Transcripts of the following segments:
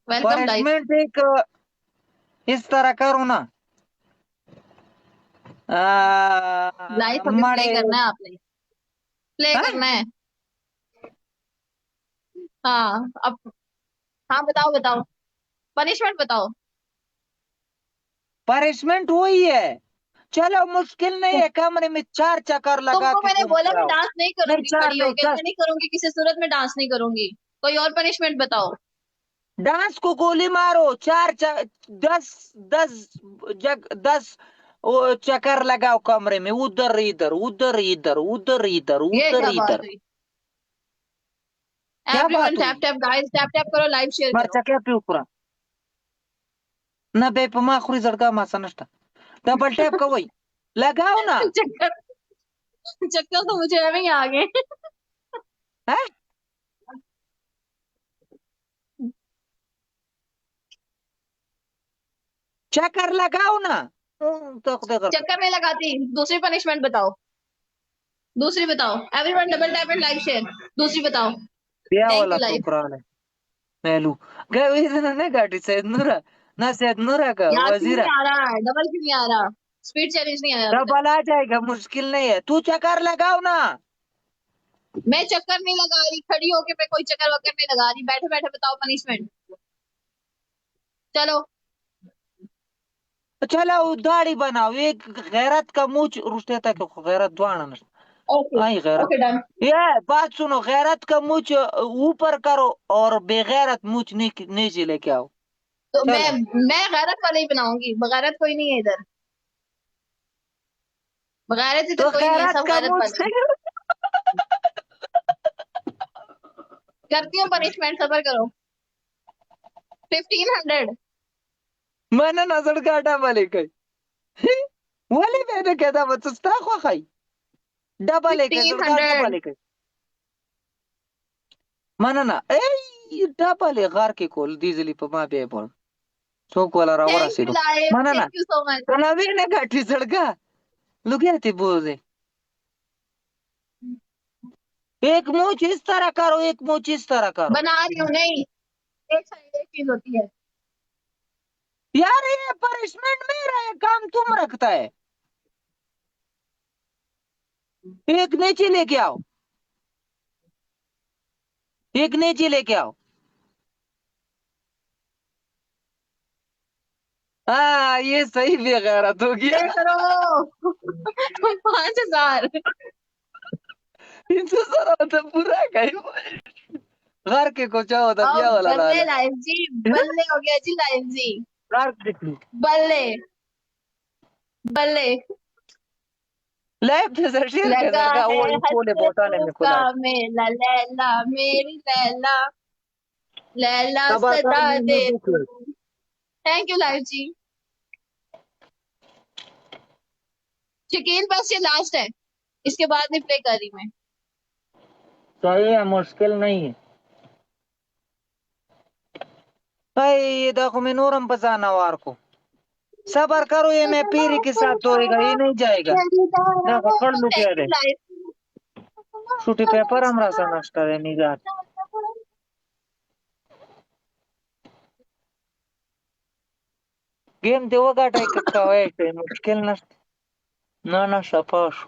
Welcome life. Punishment एक इस तरह करो ना। लाइफ अभी प्ले मड़े। करना है आपने। प्ले हाँ? करना है। हाँ अब। हाँ बताओ बताओ। पनिशमेंट बताओ। पनिशमेंट वही है। चलो मुश्किल नहीं है, कमरे में चार चक्कर लगा तुमको के मैंने घूम बोला के मैं आओ। डांस नहीं नहीं करूंगी चार खड़ी नहीं होके, मैं 10। नहीं करूंगी, किसी सूरत में डांस नहीं करूंगी। कोई और पनिशमेंट बताओ। डांस को गोली मारो, 10 10 10 वो चक्कर लगाओ कमरे में, उधर इधर उधर इधर उधर इधर ये उधर क्या बात इधर। हुई? क्या एवरीवन बात टैप हुई? टैप गाइस, टैप टैप करो, लाइव शेयर करो। मरचा क्या प्यूपुरा ना बेप माखुरी जड़का मासा नष्टा। डबल टैप का वही लगाओ ना। चक्कर। चक्कर तो मुझे अभी ही आ गए। है? चक्कर लगाओ ना। तो देखो चक्कर नहीं लगाती। दूसरी पनिशमेंट बताओ। दूसरी बताओ। Everyone double tap and live share. दूसरी बताओ। दिया थैंक वाला यू लाइव। प्रोग्राम है। मेलू गए इधर नहीं गाड़ी से नूरा ना से नूरा का यार क्यों वजीरा। नहीं आ रहा है? डबल क्यों नहीं आ रहा? स्पीड चैलेंज नहीं आया अभी तक। डबल आ जाएगा, मुश्किल नहीं है, तू चक्कर लगाओ ना। मैं चक्कर नहीं लगा रही, खड़ी होके मैं कोई चक्कर वक्कर नहीं लगा रही, बैठे बैठे बताओ पनिशमेंट। चलो। चलो दाढ़ी बनाओ, एक गैरत का मुंह रुष्ट तक गैरत दुआना। ओके। आई गैरत। Okay done. ये बात सुनो, गैरत का मुंह ऊपर करो और बेगैरत मुंह नीचे लेके आओ। तो मैं चलो। मैं गैरत वाले ही बनाऊंगी, बगैरत कोई नहीं है इधर। बगैरत इधर तो कोई नहीं है, गैरत सब का गैरत मुंह वाले से हैं। करती हूँ पनिशमेंट, सबर करो। 1500। मैंने नजर काटा वाले कई वाले मैंने कहता बस खाई डबल एक फिफ्टीन जड़गा हंड्रेड डबल एक मनना ए डबल एक गार के कोल डीजली पे मा बे बोल चौक वाला रावरा थैंक यू सिरो लाइव, मनना थैंक यू सो मच। नवी ने गाठी सड़का लुगे बोझे। एक मुंह इस तरह करो, एक मुंह इस तरह करो। बना रही हूँ नहीं। एक साइड एक चीज होती है। यार ये पनिशमेंट मेरा है, काम तुम रखता है। एक नीचे लेके आओ, एक नीचे लेके आओ। हाँ ये सही बेगैरत हो गया। प्ले करो। 5000। इनसे सारा तो पूरा कहीं घर के को चाहो तो अब ब्याह वाला बल्ले लाल लाइव जी। बल्ले हो गया जी लाइव जी। घर के बल्ले। बल्ले। लाइफ जैसा शेर लगा कैसा का है वो कोले बोटाने हसरतों में का खुला मेला, लैला मेरी लैला। लैला कबर कर सदा में दे दुख तू। थैंक यू लाइव जी। शकील बस ये लास्ट है। इसके बाद नहीं प्ले कर रही मैं। सही है, मुश्किल नहीं है। भाई ये देखो मैं नूरम बजाना वार को सबर करो, ये मैं पीरी के साथ धोएगा, ये नहीं जाएगा। देखो कर लू थैंक क्या यू रे लाइव। छुट्टी पेपर हमरा सा नष्ट है निगार गेम देवो गाटा का है मुश्किल नष्ट ना ना सफाश।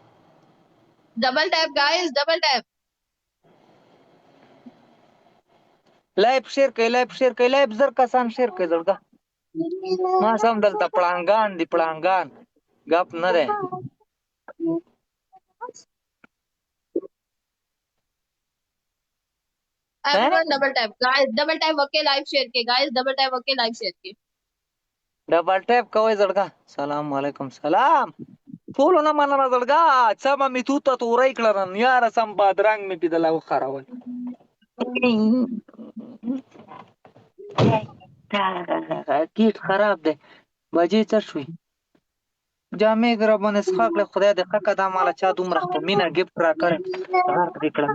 Double tap guys, double tap. Life share के लाइफ जर कसान शेयर के जर मा समदल ta पड़ांगान दी पड़ांगान गप न रे। हैं? Everyone double tap guys, double tap okay live share के guys, double tap okay live share के। डबल टैप कवय जड़गा सलाम वालेकुम सलाम फूलो ना mana na zalga sama mi tuta tu rai klaran yara sam badrang mi pidala ko kharawal कीट खराब दे बजे चशवी जामे गरा बने स्खाक ले खुदा दे खका दा माला चा दुम रख मीना गिफ्ट रा करे घर के कड़ा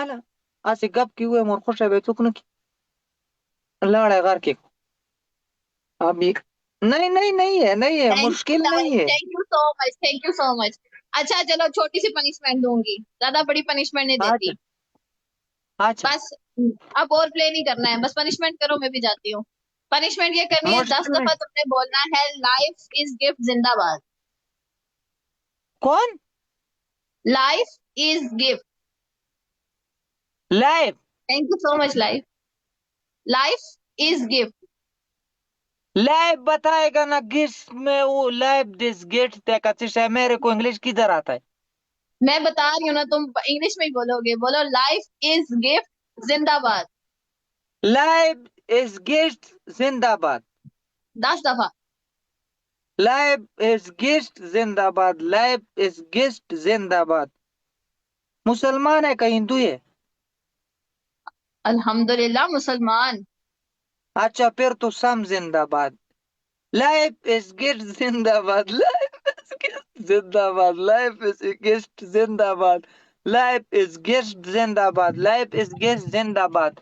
हाला असे गप की हुए मोर खुश है चुकन की लड़ा घर के अभी नहीं नहीं नहीं है मुश्किल नहीं है। Thank you so much, thank you so much. अच्छा चलो, छोटी सी पनिशमेंट दूंगी, ज्यादा बड़ी पनिशमेंट नहीं अच्छा देती। अच्छा बस अब और प्ले नहीं करना है, बस पनिशमेंट करो, मैं भी जाती हूँ। पनिशमेंट ये करनी है, 10 मुश्किल नहीं। दफा तुमने बोलना है लाइफ इज गिफ्ट जिंदाबाद। कौन life is gift. Live thank you so much life. Life is gift. Live बताएगा ना गिस में वो लाइव दिस गेट तक मेरे को इंग्लिश किधर आता है। मैं बता रही हूँ ना, तुम इंग्लिश में ही बोलोगे, बोलो लाइफ इज गिफ्ट जिंदाबाद। लाइव इज गेस्ट जिंदाबाद। 10 दफा। लाइव इज गेस्ट जिंदाबाद। लाइव इज गेस्ट जिंदाबाद। मुसलमान है का हिंदू है। अल्हम्दुलिल्लाह मुसलमान। अच्छा फिर तो सम जिंदाबाद। लाइफ इज गेस्ट जिंदाबाद। लाइफ इज गेस्ट जिंदाबाद। लाइफ इज गेस्ट जिंदाबाद। लाइफ इज गेस्ट जिंदाबाद। लाइफ इज गेस्ट जिंदाबाद।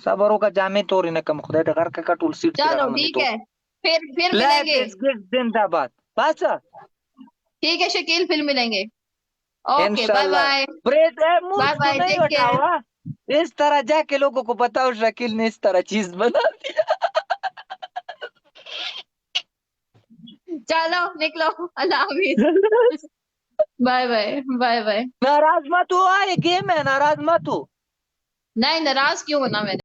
सबरों का जामे तोड़ ने कम खुदा घर का कटुल सीट चलो तेरा मनी ठीक तो है, फिर लाइफ मिलेंगे। इज गेस्ट जिंदाबाद बस ठीक है शकील, फिर मिलेंगे। ओके बाय इंशाल्लाह। बाय। ब्रेड है बाय मूछ तो बाय, नहीं टेक हटा केयर। हुआ। इस तरह जाके लोगों को बताओ शकील ने इस तरह चीज बना दिया। चलो निकलो, अल्लाह हाफिज। Bye bye, bye bye. नाराज मत हो ये गेम है नाराज मत हो। नहीं, नाराज क्यों होना मैंने।